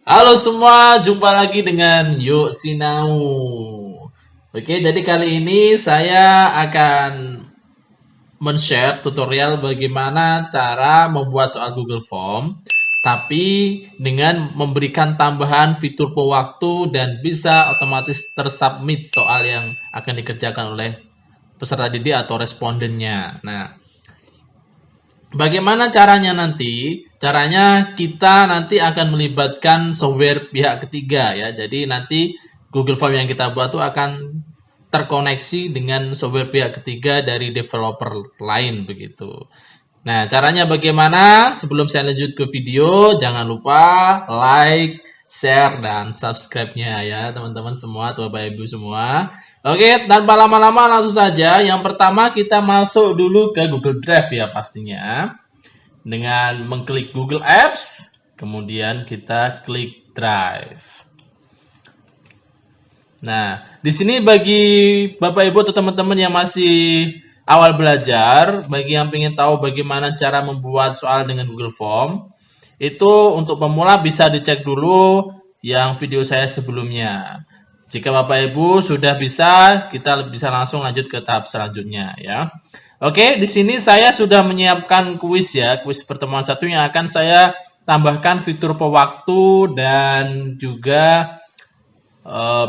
Halo semua, jumpa lagi dengan Yuk Sinau. Oke, jadi kali ini saya akan men-share tutorial bagaimana cara membuat soal Google Form, tapi dengan memberikan tambahan fitur pewaktu dan bisa otomatis tersubmit soal yang akan dikerjakan oleh peserta didik atau respondennya. Nah, bagaimana caranya nanti? Caranya kita nanti akan melibatkan software pihak ketiga ya. Jadi nanti Google Form yang kita buat itu akan terkoneksi dengan software pihak ketiga dari developer lain begitu. Nah, caranya bagaimana? Sebelum saya lanjut ke video, jangan lupa like, share, dan subscribe-nya ya teman-teman semua, Bapak Ibu semua. Oke, tanpa lama-lama langsung saja. Yang pertama kita masuk dulu ke Google Drive ya pastinya. Dengan mengklik Google Apps, kemudian kita klik Drive. Nah, di sini bagi Bapak Ibu atau teman-teman yang masih awal belajar, bagi yang ingin tahu bagaimana cara membuat soal dengan Google Form, itu untuk pemula bisa dicek dulu yang video saya sebelumnya. Jika Bapak Ibu sudah bisa, kita bisa langsung lanjut ke tahap selanjutnya ya. Oke, di sini saya sudah menyiapkan kuis ya, kuis pertemuan satu yang akan saya tambahkan fitur pewaktu dan juga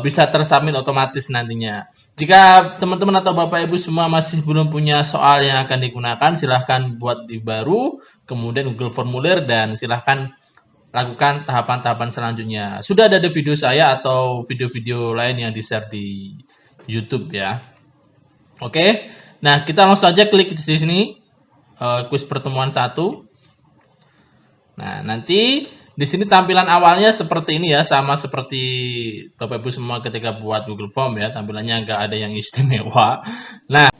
bisa tersubmit otomatis nantinya. Jika teman-teman atau Bapak Ibu semua masih belum punya soal yang akan digunakan, silahkan buat di baru, kemudian Google Formulir, dan silahkan lakukan tahapan-tahapan selanjutnya. Sudah ada di video saya atau video-video lain yang di-share di YouTube ya. Oke. Nah, kita langsung saja klik di sini, kuis pertemuan 1. Nah, nanti di sini tampilan awalnya seperti ini ya, sama seperti Bapak Ibu semua ketika buat Google Form ya, tampilannya nggak ada yang istimewa. Nah,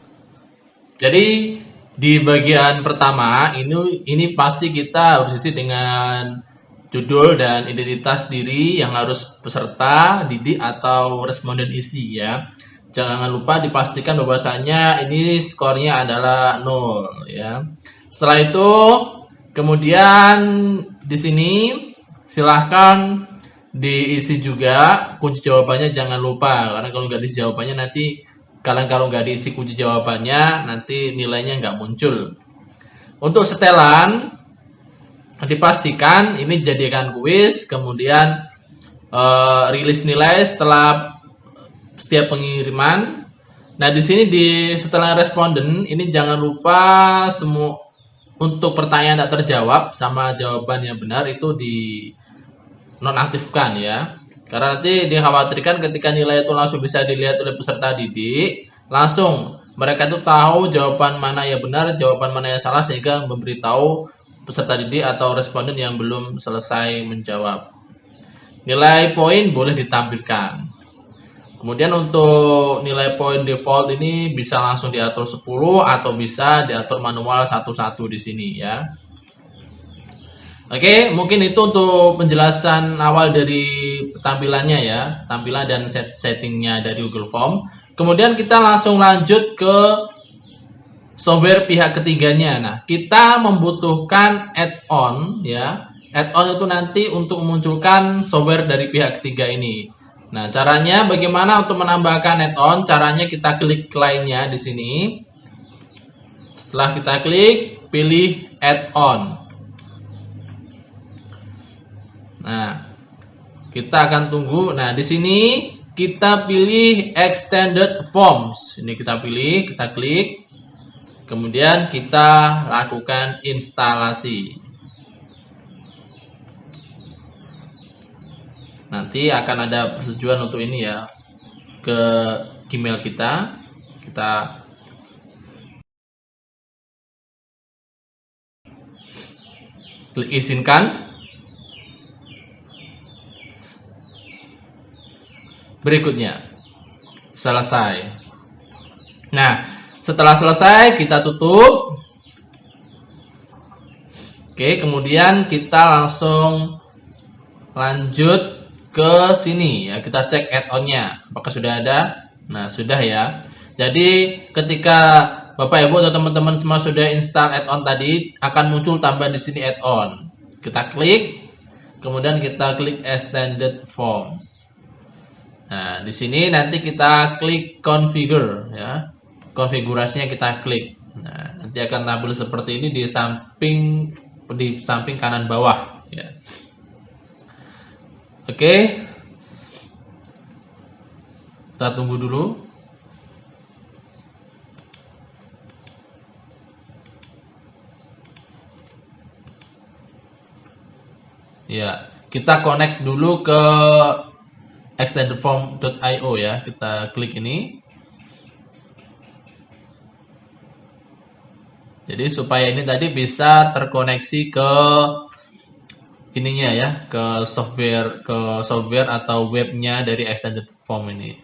jadi di bagian pertama ini pasti kita harus isi dengan judul dan identitas diri yang harus peserta didik atau responden isi ya. Jangan lupa dipastikan bahwasanya ini skornya adalah 0 ya. Setelah itu kemudian di sini silahkan diisi juga kunci jawabannya, jangan lupa, karena kalau nggak diisi jawabannya nanti kalau nggak diisi kunci jawabannya nanti nilainya nggak muncul. Untuk setelan dipastikan ini jadikan kuis, kemudian rilis nilai setelah setiap pengiriman. Nah, di sini di setelah responden ini jangan lupa semua untuk pertanyaan tak terjawab sama jawaban yang benar itu di nonaktifkan ya. Karena nanti dikhawatirkan ketika nilai itu langsung bisa dilihat oleh peserta didik, langsung mereka itu tahu jawaban mana yang benar, jawaban mana yang salah, sehingga memberitahu peserta didik atau responden yang belum selesai menjawab. Nilai poin boleh ditampilkan. Kemudian untuk nilai poin default ini bisa langsung diatur 10 atau bisa diatur manual satu-satu di sini ya. Oke, mungkin itu untuk penjelasan awal dari tampilannya ya, tampilan dan settingnya dari Google Form. Kemudian kita langsung lanjut ke software pihak ketiganya. Nah, kita membutuhkan add-on ya. Add-on itu nanti untuk memunculkan software dari pihak ketiga ini. Nah, caranya bagaimana untuk menambahkan add-on? Caranya kita klik lainnya di sini. Setelah kita klik, pilih add-on. Nah, kita akan tunggu. Nah, di sini kita pilih extended forms. Ini kita pilih, kita klik. Kemudian kita lakukan instalasi. Nanti akan ada persetujuan untuk ini ya ke Gmail kita. Kita klik izinkan. Berikutnya selesai. Nah, setelah selesai kita tutup. Oke, kemudian kita langsung lanjut ke sini ya, kita cek add-onnya apakah sudah ada. Nah, sudah ya. Jadi ketika Bapak Ibu atau teman-teman semua sudah install add-on tadi, akan muncul tambahan di sini add-on. Kita klik. kemudian kita klik extended forms. Nah, di sini nanti kita klik configure ya. Konfigurasinya kita klik. Nah, nanti akan tampil seperti ini di samping kanan bawah ya. Oke. Kita tunggu dulu. Ya, kita connect dulu ke extendedform.io ya. Kita klik ini. Jadi supaya ini tadi bisa terkoneksi ke ininya ya, ke software atau webnya dari extended form ini.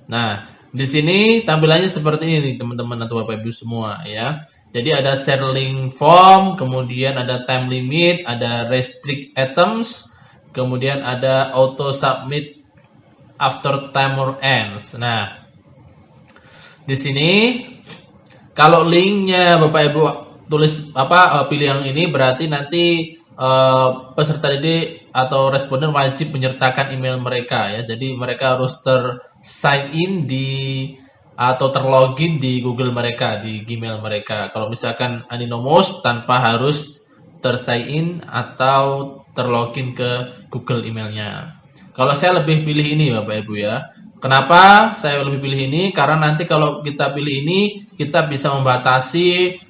Nah, di sini tampilannya seperti ini teman-teman atau Bapak Ibu semua ya. Jadi ada share link form, kemudian ada time limit, ada restrict items, kemudian ada auto submit after timer ends. Nah, di sini kalau linknya Bapak Ibu tulis pilih yang ini, berarti nanti peserta didik atau responden wajib menyertakan email mereka ya. Jadi mereka harus sign in atau terlogin di Google mereka, di Gmail mereka. Kalau misalkan anonymous tanpa harus sign in atau terlogin ke Google emailnya. Kalau saya lebih pilih ini Bapak Ibu ya. Kenapa saya lebih pilih ini? Karena nanti kalau kita pilih ini, kita bisa membatasi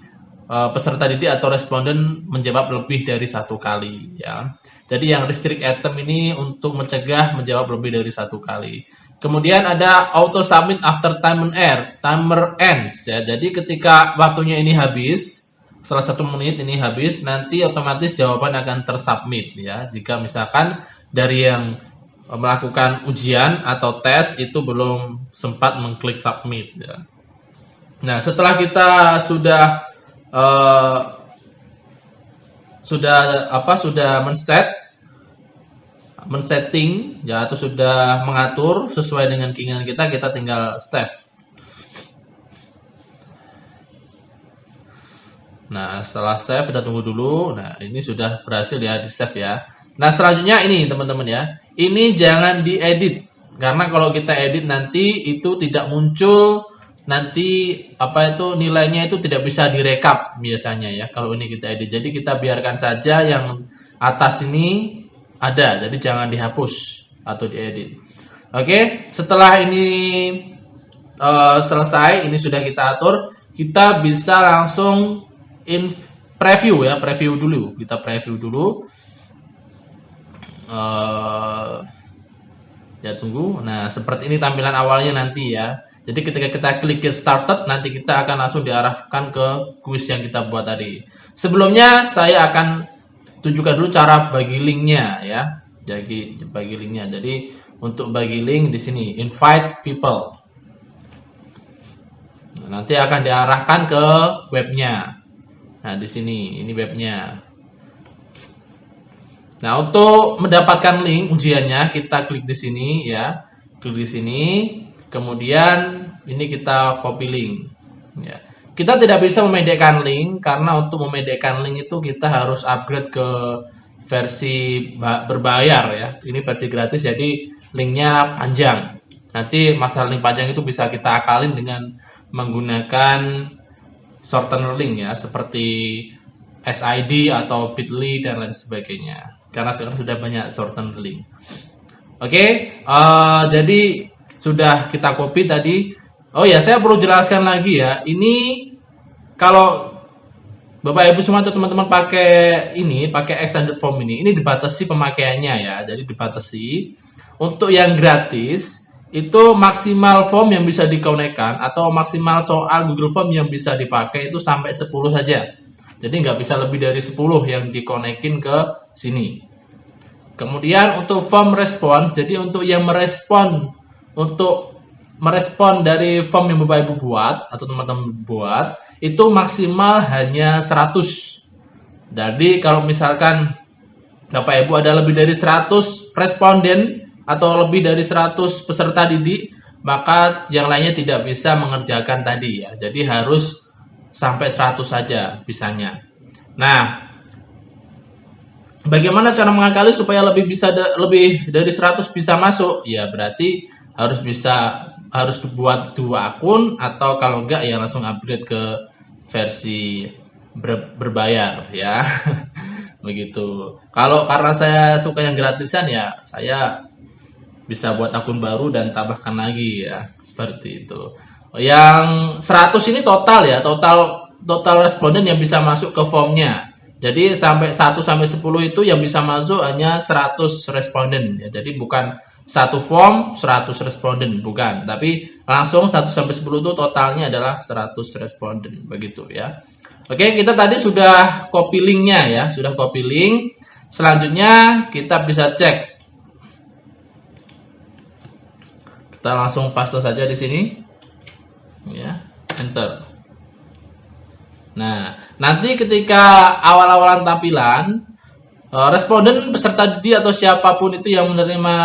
peserta didik atau responden menjawab lebih dari satu kali ya. Jadi yang restrict item ini untuk mencegah menjawab lebih dari satu kali. Kemudian ada auto submit after timer ends ya. Jadi ketika waktunya ini habis, setelah 1 menit ini habis, nanti otomatis jawaban akan tersubmit ya. Jika misalkan dari yang melakukan ujian atau tes itu belum sempat mengklik submit ya. Nah, setelah kita sudah men-setting ya, atau sudah mengatur sesuai dengan keinginan kita tinggal save. Nah, setelah save kita tunggu dulu. Nah, ini sudah berhasil ya di save ya. Nah, selanjutnya ini teman-teman ya. Ini jangan diedit. Karena kalau kita edit nanti itu tidak muncul, nanti nilainya itu tidak bisa direkap biasanya ya kalau ini kita edit. Jadi kita biarkan saja yang atas ini ada, jadi jangan dihapus atau diedit. Oke, setelah ini selesai, ini sudah kita atur, kita bisa langsung preview ya, preview dulu. Kita preview dulu. Ya tunggu. Nah, seperti ini tampilan awalnya nanti ya. Jadi ketika kita klik get started, nanti kita akan langsung diarahkan ke kuis yang kita buat tadi. Sebelumnya saya akan tunjukkan dulu cara bagi linknya ya. Jadi bagi linknya. Jadi untuk bagi link di sini invite people. Nah, nanti akan diarahkan ke webnya. Nah, di sini ini webnya. Nah, untuk mendapatkan link ujiannya kita klik di sini ya. Klik di sini. Kemudian ini kita copy link ya. Kita tidak bisa memendekkan link karena untuk memendekkan link itu kita harus upgrade ke versi berbayar ya. Ini versi gratis jadi linknya panjang. Nanti masalah link panjang itu bisa kita akalin dengan menggunakan shortener link ya, seperti SID atau bit.ly dan lain sebagainya. Karena sekarang sudah banyak shortener link. Oke, jadi sudah kita copy tadi. Oh ya, saya perlu jelaskan lagi ya. Ini kalau Bapak Ibu semua atau teman-teman pakai extended form ini dibatasi pemakaiannya ya. Jadi dibatasi. Untuk yang gratis itu maksimal form yang bisa dikonekkan atau maksimal soal Google Form yang bisa dipakai itu sampai 10 saja. Jadi nggak bisa lebih dari 10 yang dikonekin ke sini. Kemudian untuk form respon, jadi untuk yang merespon dari form yang Bapak Ibu buat atau teman-teman buat itu maksimal hanya 100. Jadi kalau misalkan Bapak Ibu ada lebih dari 100 responden atau lebih dari 100 peserta didik, maka yang lainnya tidak bisa mengerjakan tadi ya. Jadi harus sampai 100 saja bisanya. Nah, Bagaimana cara mengakali supaya lebih lebih dari 100 bisa masuk? Ya berarti harus buat 2 akun, atau kalau enggak ya langsung upgrade ke versi berbayar ya. Begitu. Kalau karena saya suka yang gratisan ya saya bisa buat akun baru dan tambahkan lagi ya, seperti itu. Yang 100 ini total ya, total responden yang bisa masuk ke formnya. Jadi sampai 1 sampai 10 itu yang bisa masuk hanya 100 responden ya. Jadi bukan satu form 100 responden, bukan. Tapi langsung 1 sampai 10 itu totalnya adalah 100 responden, begitu ya. Oke, kita tadi sudah copy linknya ya, sudah copy link. Selanjutnya kita bisa cek. Kita langsung paste saja di sini. Ya, enter. Nah, nanti ketika awal-awalan tampilan, responden, peserta didik atau siapapun itu yang menerima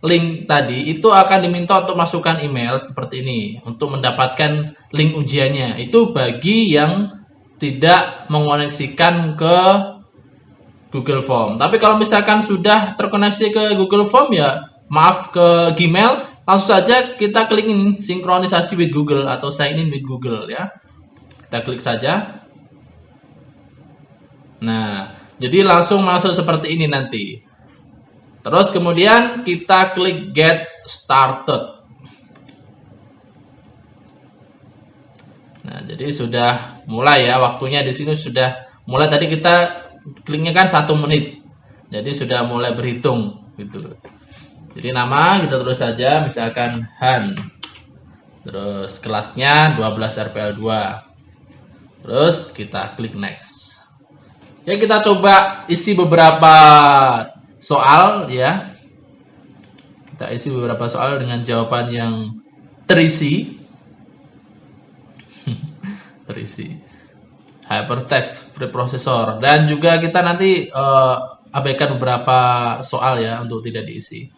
link tadi, itu akan diminta untuk masukkan email seperti ini, untuk mendapatkan link ujiannya. Itu bagi yang tidak mengoneksikan ke Google Form. Tapi kalau misalkan sudah terkoneksi ke Google Form ya, maaf, ke Gmail, langsung saja kita klik ini, sinkronisasi with Google atau sign in with Google ya. Kita klik saja. Nah, jadi langsung masuk seperti ini nanti. Terus kemudian kita klik get started. Nah, jadi sudah mulai ya, waktunya di sini sudah mulai. Tadi kita kliknya kan 1 menit. Jadi sudah mulai berhitung gitu. Jadi nama kita tulis saja, misalkan Han. Terus kelasnya 12 RPL 2. Terus kita klik next. Ya, kita coba isi beberapa soal ya. Kita isi beberapa soal dengan jawaban yang terisi. Terisi. Hypertext preprocessor, dan juga kita nanti abaikan beberapa soal ya untuk tidak diisi.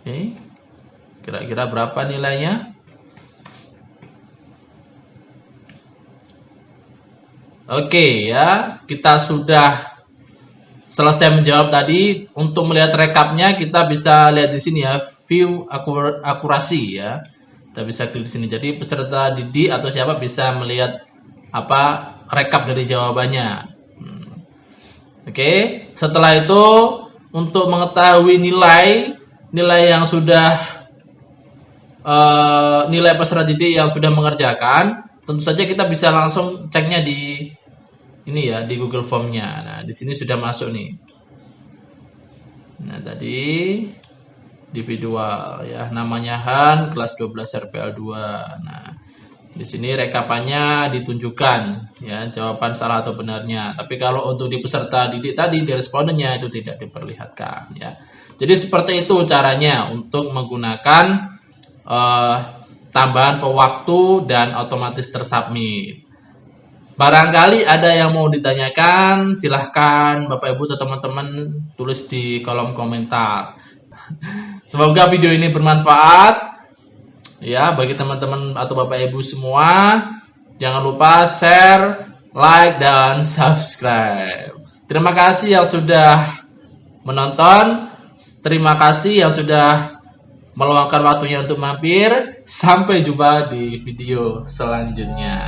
Oke, kira-kira berapa nilainya? Oke ya, kita sudah selesai menjawab tadi. Untuk melihat rekapnya kita bisa lihat di sini ya, view akurasi ya. Kita bisa klik di sini. Jadi peserta didik atau siapa bisa melihat apa rekap dari jawabannya. Oke, setelah itu untuk mengetahui nilai yang sudah nilai peserta didik yang sudah mengerjakan, tentu saja kita bisa langsung ceknya di ini ya, di Google Form-nya. Nah, di sini sudah masuk nih. Nah, tadi individual ya, namanya Han, kelas 12 RPL 2. Nah, di sini rekapannya ditunjukkan ya, jawaban salah atau benarnya. Tapi kalau untuk di peserta didik tadi, di respondennya itu tidak diperlihatkan ya. Jadi seperti itu caranya untuk menggunakan tambahan pewaktu dan otomatis tersubmit. Barangkali ada yang mau ditanyakan, silahkan Bapak Ibu atau teman-teman tulis di kolom komentar. Semoga video ini bermanfaat ya bagi teman-teman atau Bapak Ibu semua. Jangan lupa share, like, dan subscribe. Terima kasih yang sudah menonton. Terima kasih yang sudah meluangkan waktunya untuk mampir. Sampai jumpa di video selanjutnya.